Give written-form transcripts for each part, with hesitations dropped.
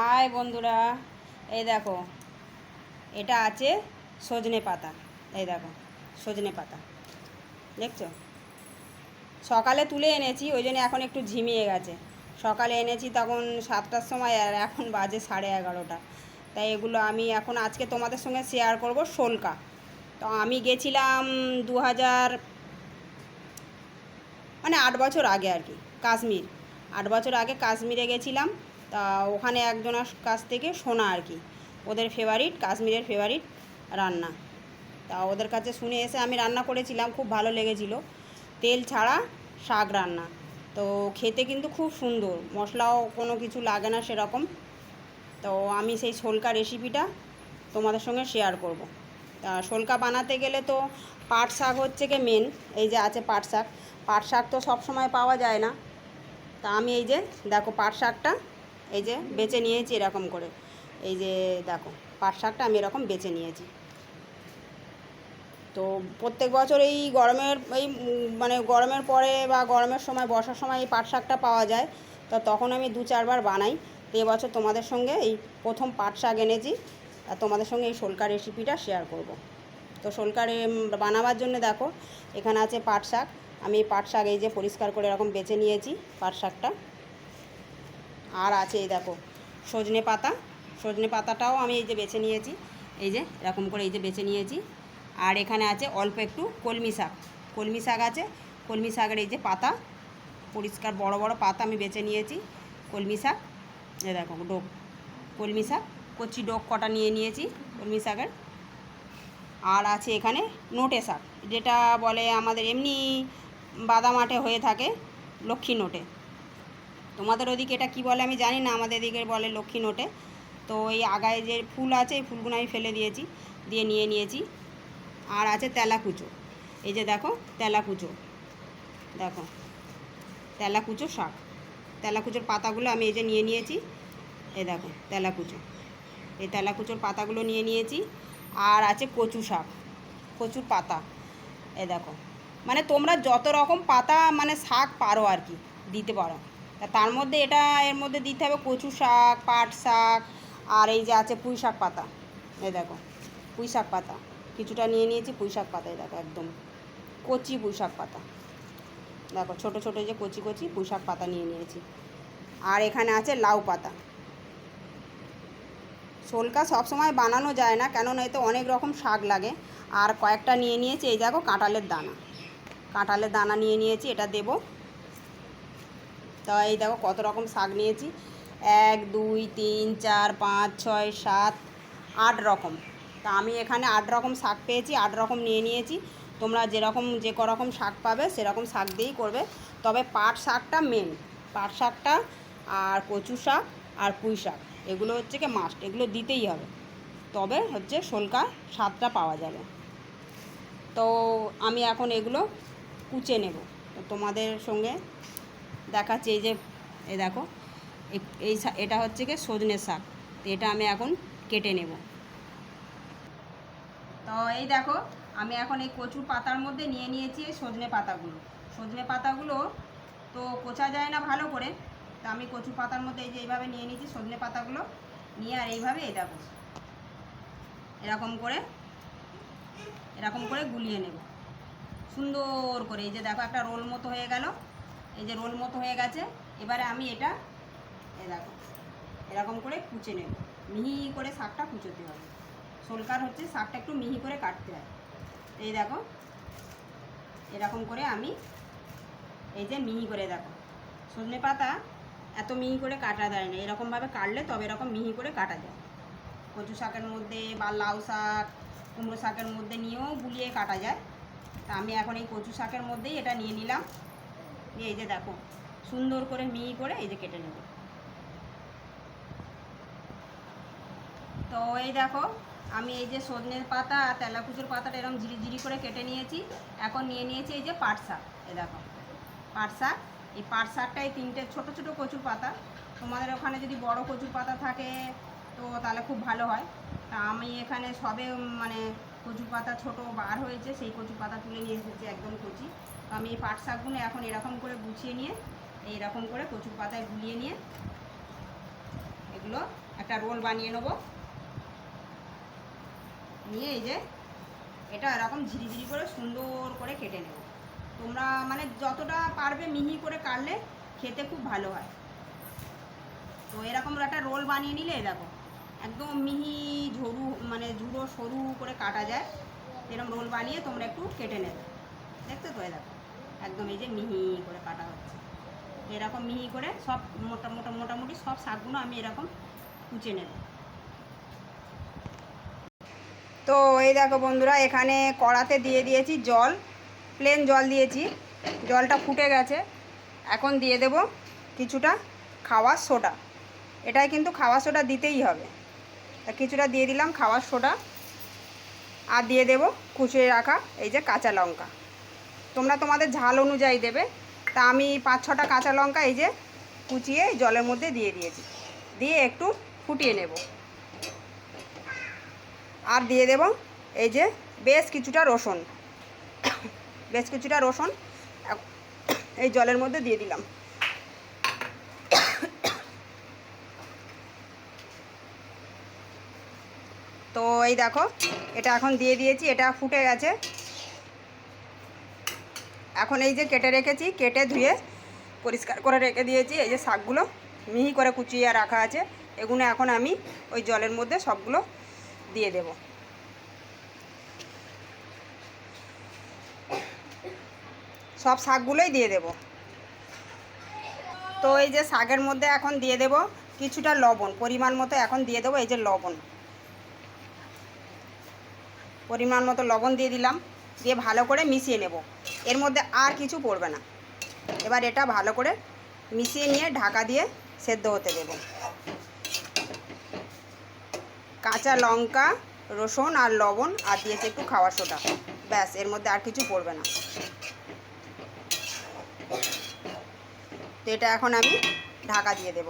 High বন্ধুরা, এই দেখো এটা আছে সজনে পাতা। এই দেখো সজনে পাতা দেখছো, সকালে তুলে এনেছি, ওই জন্য এখন একটু ঝিমিয়ে গেছে। সকালে এনেছি তখন 7টার সময়, আর এখন বাজে 11:30। তাই এগুলো আমি এখন আজকে তোমাদের সঙ্গে শেয়ার করব। শোলকা তো আমি গেছিলাম 2000 মানে 8 বছর আগে আর কি, কাশ্মীর। 8 বছর আগে কাশ্মীরে গেছিলাম। তা ওখানে একজনের কাছ থেকে শোনা আর কি, ওদের ফেভারিট, কাশ্মীরের ফেভারিট রান্না। তা ওদের কাছে শুনে এসে আমি রান্না করেছিলাম, খুব ভালো লেগেছিল। তেল ছাড়া শাক রান্না, তো খেতে কিন্তু খুব সুন্দর, মশলাও কোনো কিছু লাগে না সেরকম। তো আমি সেই শোলকা রেসিপিটা তোমাদের সঙ্গে শেয়ার করব। তা শোলকা বানাতে গেলে তো পাট শাক হচ্ছে কি মেন। এই যে আছে পাট শাক। পাট শাক তো সব সময় পাওয়া যায় না। তা আমি এই যে দেখো পাট শাকটা এই যে বেছে নিয়েছি এরকম করে। এই যে দেখো পাট শাকটা আমি এরকম বেছে নিয়েছি। তো প্রত্যেক বছর এই গরমের মানে গরমের পরে বা গরমের সময়, বর্ষার সময় এই পাট শাকটা পাওয়া যায়। তো তখন আমি 2-4 বার বানাই। তো এবছর তোমাদের সঙ্গে এই প্রথম পাট শাক এনেছি, আর তোমাদের সঙ্গে এই শোলকা রেসিপিটা শেয়ার করব। তো শোলকা বানাবার জন্য দেখো এখানে আছে পাট শাক। আমি পাট শাক এই যে পরিষ্কার করে এরকম বেছে নিয়েছি পাট শাকটা। আর আছে এই দেখো সজনে পাতা। সজনে পাতাটাও আমি এই যে বেছে নিয়েছি, এই যে এরকম করে এই যে বেছে নিয়েছি। আর এখানে আছে অল্প একটু কলমি শাক। কলমি শাক আছে, কলমি শাকের এই যে পাতা, পরিষ্কার বড় বড় পাতা আমি বেছে নিয়েছি। কলমি শাক, এই দেখো ডোক কলমি শাক, কচি ডোক কটা নিয়ে নিয়েছি কলমি শাকের। আর আছে এখানে নোটে শাক, যেটা বলে আমাদের এমনি বাদামাটে হয়ে থাকে, লক্ষ্মী নোটে। তোমাদের ওদিকে এটা কী বলে আমি জানি না, আমাদের এদিকে বলে লক্ষ্মী নোটে। তো এই আগায় যে ফুল আছে, এই ফুলগুলো আমি ফেলে দিয়েছি, দিয়ে নিয়ে নিয়েছি। আর আছে তেলাকুচো, এই যে দেখো তেলাকুচো, দেখো তেলাকুচো শাক। তেলাকুচোর পাতাগুলো আমি এই যে নিয়ে নিয়েছি, এই দেখো তেলাকুচো, এই তেলাকুচোর পাতাগুলো নিয়ে নিয়েছি। আর আছে কচু শাক, কচুর পাতা, এই দেখো। মানে তোমরা যত রকম পাতা মানে শাক পারো আর কি দিতে পারো। তার মধ্যে এটা এর মধ্যে দিতে হবে কচু শাক, পাট শাক, আর এই যে আছে পুঁই শাক পাতা। এই দেখো পুঁই শাক পাতা কিছুটা নিয়ে নিয়েছি, পুঁই শাক পাতা, এই দেখো একদম কচি পুঁই শাক পাতা, দেখো ছোটো ছোটো যে কচি কচি পুঁই শাক পাতা নিয়ে নিয়েছি। আর এখানে আছে লাউ পাতা। শোলকা সবসময় বানানো যায় না, কেননা এতে অনেক রকম শাক লাগে। আর কয়েকটা নিয়ে নিয়েছি, এই দেখো কাঁঠালের দানা, কাঁঠালের দানা নিয়ে নিয়েছি, এটা দেবো। তো এই দেখো কত রকম শাক নিয়েছি, 1 2 3 4 5 6 7 8 রকম। তা আমি এখানে 8 রকম শাক পেয়েছি, 8 রকম নিয়ে নিয়েছি। তোমরা যেরকম যে রকম শাক পাবে সেরকম শাক দিয়েই করবে। তবে পাট শাকটা মেন, পাট শাকটা আর কচু শাক আর পুঁই শাক এগুলো হচ্ছে কি মাস্ট, এগুলো দিতেই হবে, তবে হচ্ছে শোলকা স্বাদটা পাওয়া যাবে। তো আমি এখন এগুলো কুচে নেব, তো তোমাদের সঙ্গে দেখাচ্ছি। এই যে এই দেখো এই এটা হচ্ছে কি সজনের শাক, তো এটা আমি এখন কেটে নেব। তো এই দেখো আমি এখন এই কচুর পাতার মধ্যে নিয়ে নিয়েছি এই সজনে পাতাগুলো। সজনে পাতাগুলো তো কোচা যায় না ভালো করে, তো আমি কচু পাতার মধ্যে এই যে এইভাবে নিয়ে নিয়েছি সজনে পাতাগুলো নিয়ে, আর এইভাবে এই দেখো এরকম করে গুলিয়ে নেব সুন্দর করে। এই যে দেখো একটা রোল মতো হয়ে গেল, এই যে রোল মতো হয়ে গেছে। এবারে আমি এটা এই দেখো এরকম করে কুচে নেব, মিহি করে শাকটা কুচোতে হবে। শোলকার হচ্ছে শাকটা একটু মিহি করে কাটতে হয়। এই দেখো এরকম করে আমি এই যে মিহি করে, দেখো সজনে পাতা এত মিহি করে কাটা যায় না, এরকমভাবে কাটলে তবে এরকম মিহি করে কাটা যায়। কচু শাকের মধ্যে বা লাউ শাক, কুমড়ো শাকের মধ্যে নিয়েও গুলিয়ে কাটা যায়। তা আমি এখন এই কচু শাকের মধ্যেই এটা নিয়ে নিলাম, নিয়ে এই যে দেখো সুন্দর করে মিহি করে এই যে কেটে নেব। তো এই দেখো আমি এই যে সজনের পাতা আর তেলাকুচোর পাতাটা এরকম ঝিরি ঝিরি করে কেটে নিয়েছি। এখন নিয়ে নিয়েছি এই যে পাট শাক, এই দেখো পাট শাক। এই পাট শাকটা এই 3টে ছোটো ছোটো কচুর পাতা, তোমাদের ওখানে যদি বড় কচুর পাতা থাকে তো তাহলে খুব ভালো হয়। তা আমি এখানে সবে মানে কচুর পাতা ছোট বার হয়েছে, সেই কচুর পাতা তুলে নিয়ে এসেছি একদম কচি। তো আমি এই পাট শাকগুলো এখন এরকম করে গুছিয়ে নিয়ে এইরকম করে কচুর পাতায় গুলিয়ে নিয়ে এগুলো একটা রোল বানিয়ে নেব। নিয়ে এই যে এটা এরকম ঝিরিঝিরি করে সুন্দর করে কেটে নেব। তোমরা মানে যতটা পারবে মিহি করে কাটলে খেতে খুব ভালো হয়। তো এরকম একটা রোল বানিয়ে নিলে দেখো একদম মিহি ঝরু মানে ঝুড়ো সরু করে কাটা যায়। এরকম রোল বানিয়ে তোমরা একটু কেটে নেবে। দেখতে তো দেখো একদম এই যে মিহি করে কাটা হচ্ছে। এরকম মিহি করে সব মোটামুটি সব শাকগুলো আমি এরকম কুচে নেব। তো এই দেখো বন্ধুরা, এখানে কড়াতে দিয়ে দিয়েছি জল, প্লেন জল দিয়েছি। জলটা ফুটে গেছে। এখন দিয়ে দেব কিছুটা খাওয়ার সোডা। এটাই কিন্তু খাওয়ার সোডা দিতেই হবে। তা কিছুটা দিয়ে দিলাম খাওয়ার সোডা। আর দিয়ে দেব কুচিয়ে রাখা এই যে কাঁচা লঙ্কা। তোমরা তোমাদের ঝাল অনুযায়ী দেবে। তা আমি 5-6টা কাঁচা লঙ্কা এই যে কুচিয়ে জলের মধ্যে দিয়ে দিয়েছি। দিয়ে একটু ফুটিয়ে নেব। আর দিয়ে দেব এই যে বেশ কিছুটা রসুন এই জলের মধ্যে দিয়ে দিলাম। তো এই দেখো এটা এখন দিয়ে দিয়েছি, এটা ফুটে গেছে। এখন এই যে কেটে ধুয়ে পরিষ্কার করে রেখে দিয়েছি এই যে শাকগুলো মিহি করে কুচিয়ে রাখা আছে। এগুলো এখন আমি ওই জলের মধ্যে সবগুলো দিয়ে দেব। সব শাকগুলোই দিয়ে দেব। তো এই যে শাকের মধ্যে এখন দিয়ে দেব কিছুটা লবণ, পরিমাণ মতো এখন দিয়ে দেবো এই যে লবণ। পরিমাণ মতো লবণ দিয়ে দিলাম। দিয়ে ভালো করে মিশিয়ে নেব। এর মধ্যে আর কিছু পড়বে না। এবার এটা ভালো করে মিশিয়ে নিয়ে ঢাকা দিয়ে সেদ্ধ হতে দেব। কাঁচা লঙ্কা, রসুন আর লবণ আর দিয়েছি একটু খাওয়ার সোডা, ব্যাস, এর মধ্যে আর কিছু পড়বে না। তো এটা এখন আমি ঢাকা দিয়ে দেব।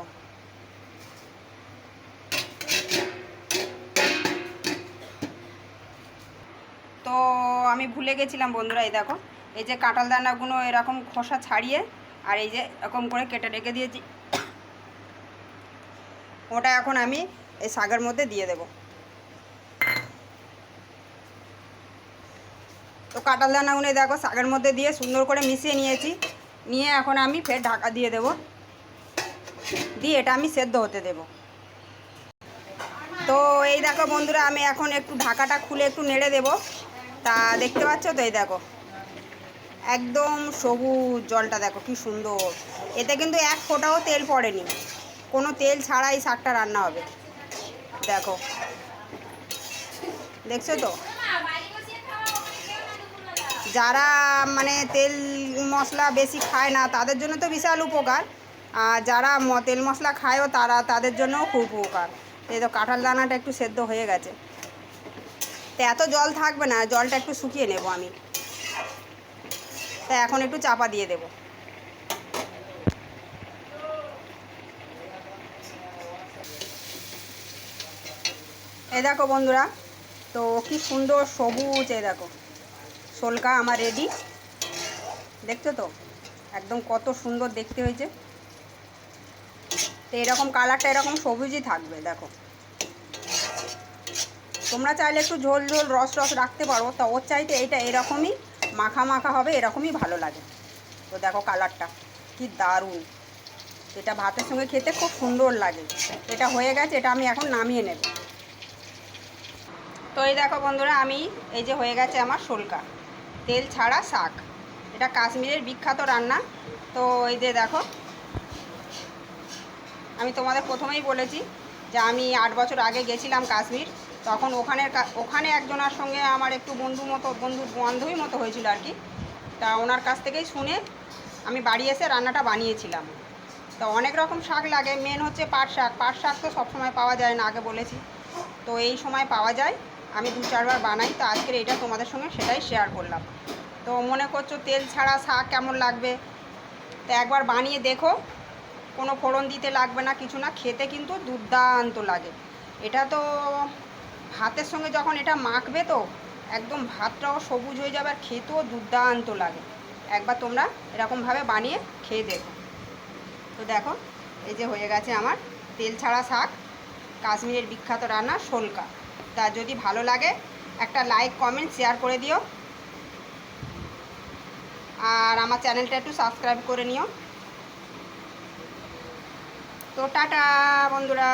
তো আমি ভুলে গেছিলাম বন্ধুরা, এই দেখো এই যে কাঁঠাল দানাগুলো এরকম খোসা ছাড়িয়ে আর এই যে এরকম করে কেটে রেখে দিয়েছি, ওটা এখন আমি এই শাকের মধ্যে দিয়ে দেব। তো কাঁঠাল দানাগুলো দেখো শাকের মধ্যে দিয়ে সুন্দর করে মিশিয়ে নিয়েছি। নিয়ে এখন আমি ফের ঢাকা দিয়ে দেব। দিয়ে এটা আমি সেদ্ধ হতে দেব। তো এই দেখো বন্ধুরা, আমি এখন একটু ঢাকাটা খুলে একটু নেড়ে দেব। তা দেখতে পাচ্ছ তো এই দেখো একদম সবুজ জলটা দেখো কি সুন্দর। এতে কিন্তু এক ফোঁটাও তেল পড়েনি, কোনো তেল ছাড়াই শাকটা রান্না হবে। দেখো, দেখছো তো? যারা মানে তেল মশলা বেশি খায় না তাদের জন্য তো বিশাল উপকার, আর যারা তেল মশলা খায়ও তাদের জন্যও খুব উপকার। এই তো কাঁঠাল দানাটা একটু সেদ্ধ হয়ে গেছে। তো এত জল থাকবে না, জলটা একটু শুকিয়ে নেব আমি। তা এখন একটু চাপা দিয়ে দেব। এই দেখো বন্ধুরা, তো কি সুন্দর সবুজ, এই দেখো শোলকা আমার রেডি। দেখছো তো একদম কত সুন্দর দেখতে হয়েছে। তো এরকম কালারটা এরকম সবুজই থাকবে। দেখো তোমরা চাইলে একটু ঝোল রস রাখতে পারো, তা ওর চাইতে এইটা এরকমই মাখা হবে, এরকমই ভালো লাগে। তো দেখো কালারটা কি দারুণ, এটা ভাতের সঙ্গে খেতে খুব সুন্দর লাগে। এটা হয়ে গেছে, এটা আমি এখন নামিয়ে নেব। তো এই দেখো বন্ধুরা, আমি এই যে হয়ে গেছে আমার শোলকা তেল ছাড়া শাক। এটা কাশ্মীরের বিখ্যাত রান্না। তো এই যে দেখো, আমি তোমাদের প্রথমেই বলেছি যে আমি 8 বছর আগে গেছিলাম কাশ্মীর। তখন ওখানে একজনের সঙ্গে আমার একটু বান্ধবী মতো হয়েছিল আর কি। তা ওনার কাছ থেকেই শুনে আমি বাড়ি এসে রান্নাটা বানিয়েছিলাম। তো অনেক রকম শাক লাগে, মেন হচ্ছে পাট শাক তো সবসময় পাওয়া যায় না, আগে বলেছি। তো এই সময় পাওয়া যায়, আমি 2-4 বার বানাই। তো আজকের এটা তোমাদের সঙ্গে সেটাই শেয়ার করলাম। তো মনে করছো তেল ছাড়া শাক কেমন লাগবে, তো একবার বানিয়ে দেখো। কোনো ফোড়ন দিতে লাগবে না, কিছু না, খেতে কিন্তু দুর্দান্ত লাগে। এটা তো ভাতের সঙ্গে যখন এটা মাখবে তো একদম ভাতটাও সবুজ হয়ে যাবে আর খেতেও দুর্দান্ত লাগে। একবার তোমরা এরকমভাবে বানিয়ে খেয়ে দেখো। তো দেখো এই যে হয়ে গেছে আমার তেল ছাড়া শাক। কাশ্মীরের বিখ্যাত রান্না শোলকা। তা যদি ভালো লাগে একটা লাইক কমেন্ট শেয়ার করে দিও, আর আমার চ্যানেলটা একটু সাবস্ক্রাইব করে নিও। তো টাটা বন্ধুরা।